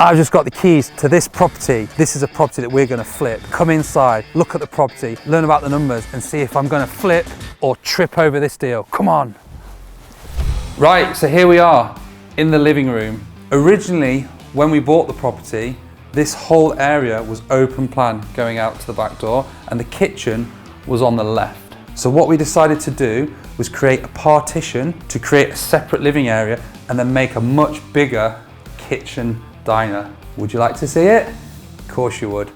I've just got the keys to this property. This is a property that we're going to flip. Come inside, look at the property, learn about the numbers and see if I'm going to flip or trip over this deal. Come on. Right, so here we are in the living room. Originally, when we bought the property, this whole area was open plan going out to the back door and the kitchen was on the left. So what we decided to do was create a partition to create a separate living area and then make a much bigger kitchen diner. Would you like to see it? Of course you would.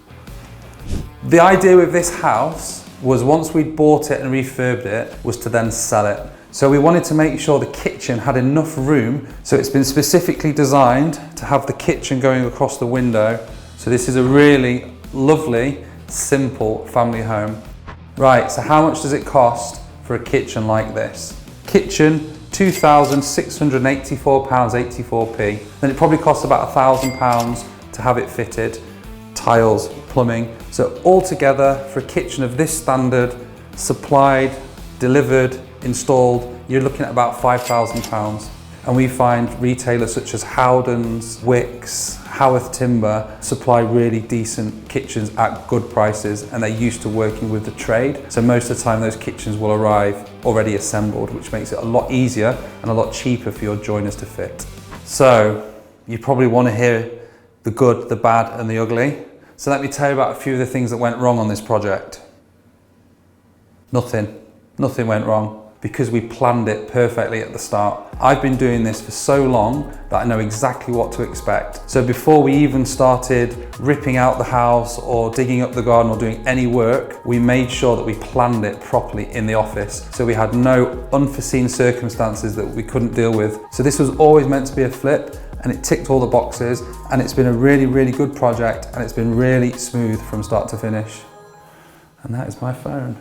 The idea with this house was once we'd bought it and refurbed it was to then sell it. So we wanted to make sure the kitchen had enough room, so it's been specifically designed to have the kitchen going across the window. So this is a really lovely, simple family home. Right, so how much does it cost for a kitchen like this? Kitchen, £2,684.84p. Then it probably costs about £1,000 to have it fitted, tiles, plumbing. So altogether for a kitchen of this standard, supplied, delivered, installed, you're looking at about £5,000. And we find retailers such as Howdens, Wicks, Howarth Timber supply really decent kitchens at good prices, and they're used to working with the trade. So most of the time those kitchens will arrive already assembled, which makes it a lot easier and a lot cheaper for your joiners to fit. So you probably want to hear the good, the bad and the ugly. So let me tell you about a few of the things that went wrong on this project. Nothing went wrong, because we planned it perfectly at the start. I've been doing this for so long that I know exactly what to expect. So before we even started ripping out the house or digging up the garden or doing any work, we made sure that we planned it properly in the office. So we had no unforeseen circumstances that we couldn't deal with. So this was always meant to be a flip, and it ticked all the boxes, and it's been a really, really good project, and it's been really smooth from start to finish. And that is my phone.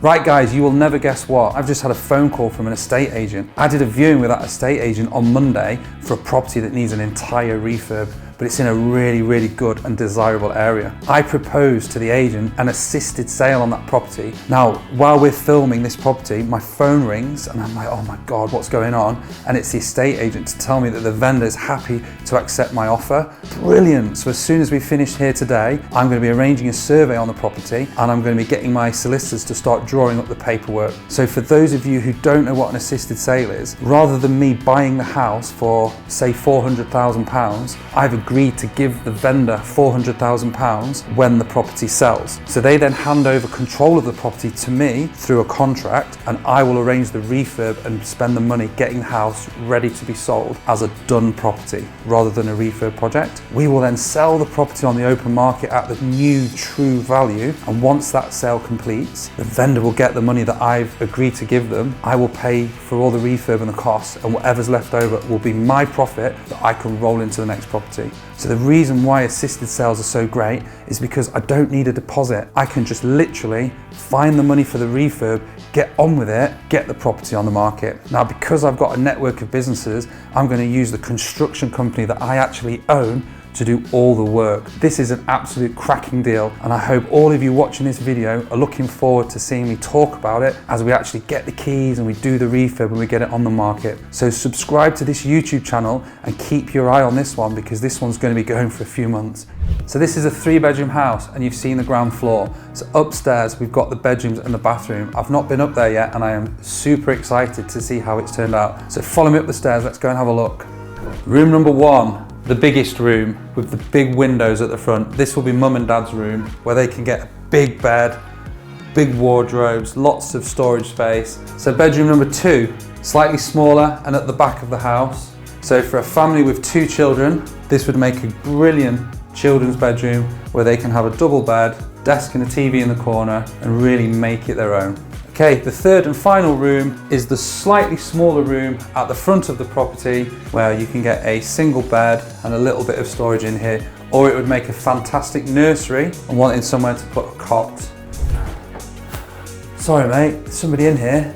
Right guys, you will never guess what. I've just had a phone call from an estate agent. I did a viewing with that estate agent on Monday for a property that needs an entire refurb, but it's in a really, really good and desirable area. I proposed to the agent an assisted sale on that property. Now, while we're filming this property, my phone rings and I'm like, oh my God, what's going on? And it's the estate agent to tell me that the vendor is happy to accept my offer. Brilliant. So as soon as we finish here today, I'm going to be arranging a survey on the property and I'm going to be getting my solicitors to start drawing up the paperwork. So for those of you who don't know what an assisted sale is, rather than me buying the house for say £400,000, I've agreed to give the vendor £400,000 when the property sells. So they then hand over control of the property to me through a contract, and I will arrange the refurb and spend the money getting the house ready to be sold as a done property rather than a refurb project. We will then sell the property on the open market at the new true value, and once that sale completes, the vendor will get the money that I've agreed to give them. I will pay for all the refurb and the costs, and whatever's left over will be my profit that I can roll into the next property. So the reason why assisted sales are so great is because I don't need a deposit. I can just literally find the money for the refurb, get on with it, get the property on the market. Now, because I've got a network of businesses, I'm going to use the construction company that I actually own to do all the work. This is an absolute cracking deal, and I hope all of you watching this video are looking forward to seeing me talk about it as we actually get the keys and we do the refurb and we get it on the market. So subscribe to this YouTube channel and keep your eye on this one, because this one's going to be going for a few months. So this is a 3-bedroom house and you've seen the ground floor. So upstairs we've got the bedrooms and the bathroom. I've not been up there yet and I am super excited to see how it's turned out. So follow me up the stairs, let's go and have a look. Room number 1. The biggest room with the big windows at the front. This will be mum and dad's room where they can get a big bed, big wardrobes, lots of storage space. So bedroom number 2, slightly smaller and at the back of the house. So for a family with 2 children, this would make a brilliant children's bedroom where they can have a double bed, desk and a TV in the corner and really make it their own. Okay, the third and final room is the slightly smaller room at the front of the property where you can get a single bed and a little bit of storage in here, or it would make a fantastic nursery and wanting somewhere to put a cot. Sorry mate, there's somebody in here.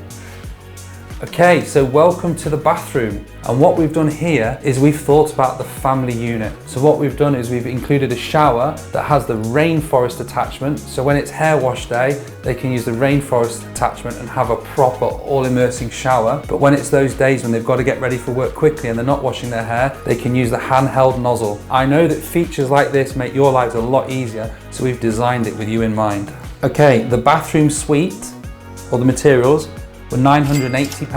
Okay, so welcome to the bathroom. And what we've done here is we've thought about the family unit. So what we've done is we've included a shower that has the rainforest attachment. So when it's hair wash day, they can use the rainforest attachment and have a proper all-immersing shower. But when it's those days when they've got to get ready for work quickly and they're not washing their hair, they can use the handheld nozzle. I know that features like this make your lives a lot easier, so we've designed it with you in mind. Okay, the bathroom suite, or the materials, were £980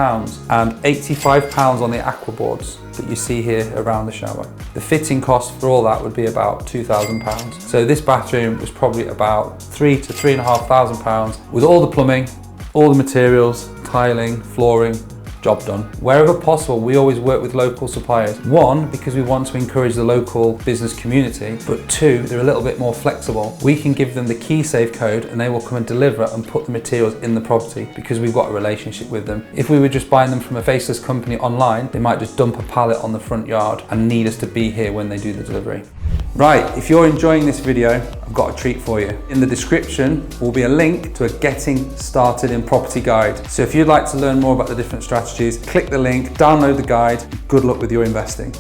and £85 on the aqua boards that you see here around the shower. The fitting cost for all that would be about £2,000. So this bathroom was probably about £3,000 to £3,500 with all the plumbing, all the materials, tiling, flooring, job done. Wherever possible, we always work with local suppliers. One, because we want to encourage the local business community, but two, they're a little bit more flexible. We can give them the key safe code and they will come and deliver and put the materials in the property because we've got a relationship with them. If we were just buying them from a faceless company online, they might just dump a pallet on the front yard and need us to be here when they do the delivery. Right, if you're enjoying this video, I've got a treat for you. In the description will be a link to a Getting Started in Property guide. So if you'd like to learn more about the different strategies, click the link, download the guide. Good luck with your investing.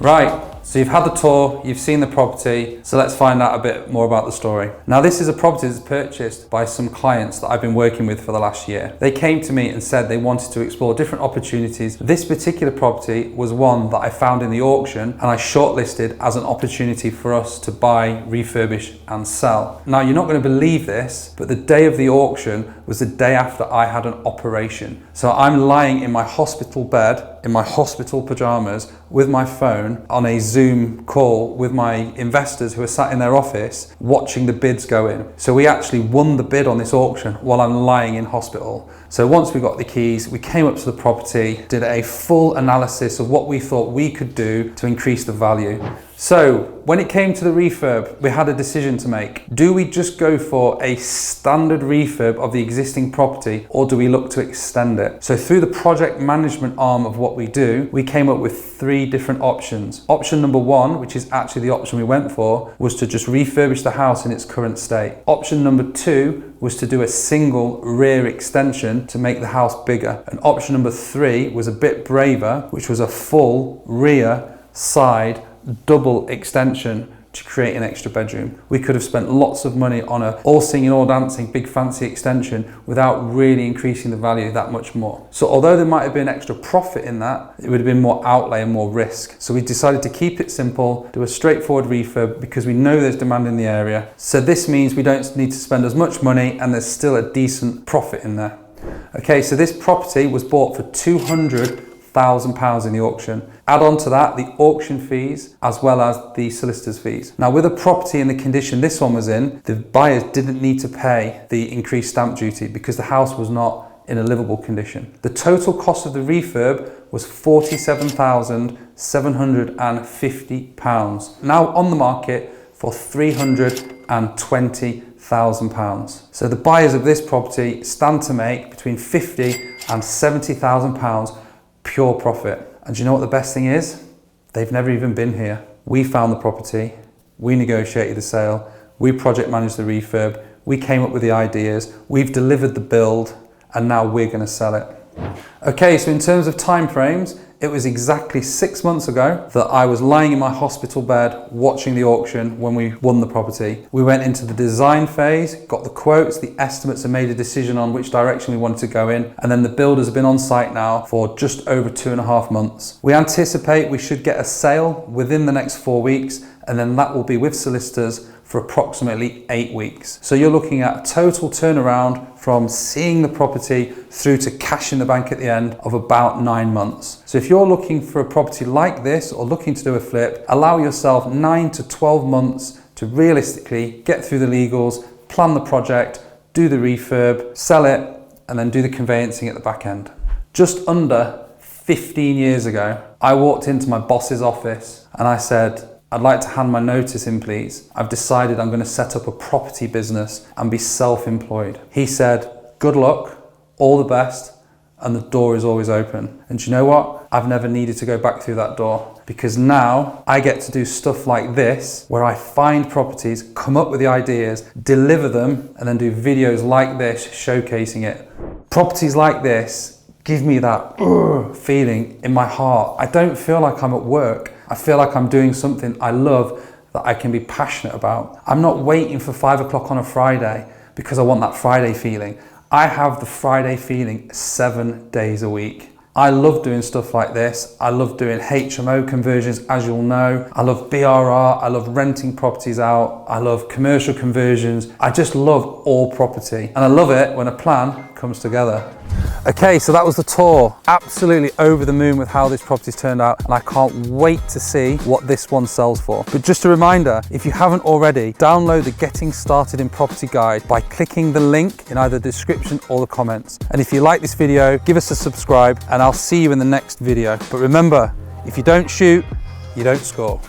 Right, so you've had the tour, you've seen the property, so let's find out a bit more about the story. Now this is a property that's purchased by some clients that I've been working with for the last year. They came to me and said they wanted to explore different opportunities. This particular property was one that I found in the auction and I shortlisted as an opportunity for us to buy, refurbish and sell. Now you're not going to believe this, but the day of the auction was the day after I had an operation. So I'm lying in my hospital bed, in my hospital pajamas, with my phone on a Zoom call with my investors who are sat in their office watching the bids go in. So we actually won the bid on this auction while I'm lying in hospital. So once we got the keys, we came up to the property, did a full analysis of what we thought we could do to increase the value. So when it came to the refurb, we had a decision to make. Do we just go for a standard refurb of the existing property or do we look to extend it? So through the project management arm of what we do, we came up with 3 different options. Option number 1, which is actually the option we went for, was to just refurbish the house in its current state. Option number 2 was to do a single rear extension to make the house bigger. And option number 3 was a bit braver, which was a full rear side double extension to create an extra bedroom. We could have spent lots of money on a all singing, all dancing, big fancy extension without really increasing the value that much more. So although there might have been extra profit in that, it would have been more outlay and more risk. So we decided to keep it simple, do a straightforward refurb because we know there's demand in the area. So this means we don't need to spend as much money and there's still a decent profit in there. Okay, so this property was bought for £200,000 in the auction. Add on to that the auction fees as well as the solicitor's fees. Now with a property in the condition this one was in, the buyers didn't need to pay the increased stamp duty because the house was not in a livable condition. The total cost of the refurb was £47,750. Now on the market for £320,000. So the buyers of this property stand to make between £50,000 and £70,000 pure profit. And do you know what the best thing is? They've never even been here. We found the property, we negotiated the sale, we project managed the refurb, we came up with the ideas, we've delivered the build, and now we're going to sell it. Okay, so in terms of time frames, it was exactly 6 months ago that I was lying in my hospital bed watching the auction when we won the property. We went into the design phase, got the quotes, the estimates, and made a decision on which direction we wanted to go in. And then the builders have been on site now for just over 2.5 months. We anticipate we should get a sale within the next 4 weeks, and then that will be with solicitors for approximately 8 weeks. So you're looking at a total turnaround from seeing the property through to cash in the bank at the end of about 9 months. So if you're looking for a property like this or looking to do a flip, allow yourself 9 to 12 months to realistically get through the legals, plan the project, do the refurb, sell it, and then do the conveyancing at the back end. Just under 15 years ago, I walked into my boss's office and I said, I'd like to hand my notice in, please. I've decided I'm going to set up a property business and be self-employed. He said, good luck, all the best, and the door is always open. And do you know what? I've never needed to go back through that door because now I get to do stuff like this where I find properties, come up with the ideas, deliver them, and then do videos like this showcasing it. Properties like this give me that feeling in my heart. I don't feel like I'm at work. I feel like I'm doing something I love that I can be passionate about. I'm not waiting for 5 o'clock on a Friday because I want that Friday feeling. I have the Friday feeling 7 days a week. I love doing stuff like this. I love doing HMO conversions, as you'll know. I love BRR. I love renting properties out. I love commercial conversions. I just love all property. And I love it when a plan comes together. Okay, so that was the tour. Absolutely over the moon with how this property's turned out, and I can't wait to see what this one sells for. But just a reminder, if you haven't already, download the Getting Started in Property guide by clicking the link in either the description or the comments. And if you like this video, give us a subscribe, and I'll see you in the next video. But remember, if you don't shoot, you don't score.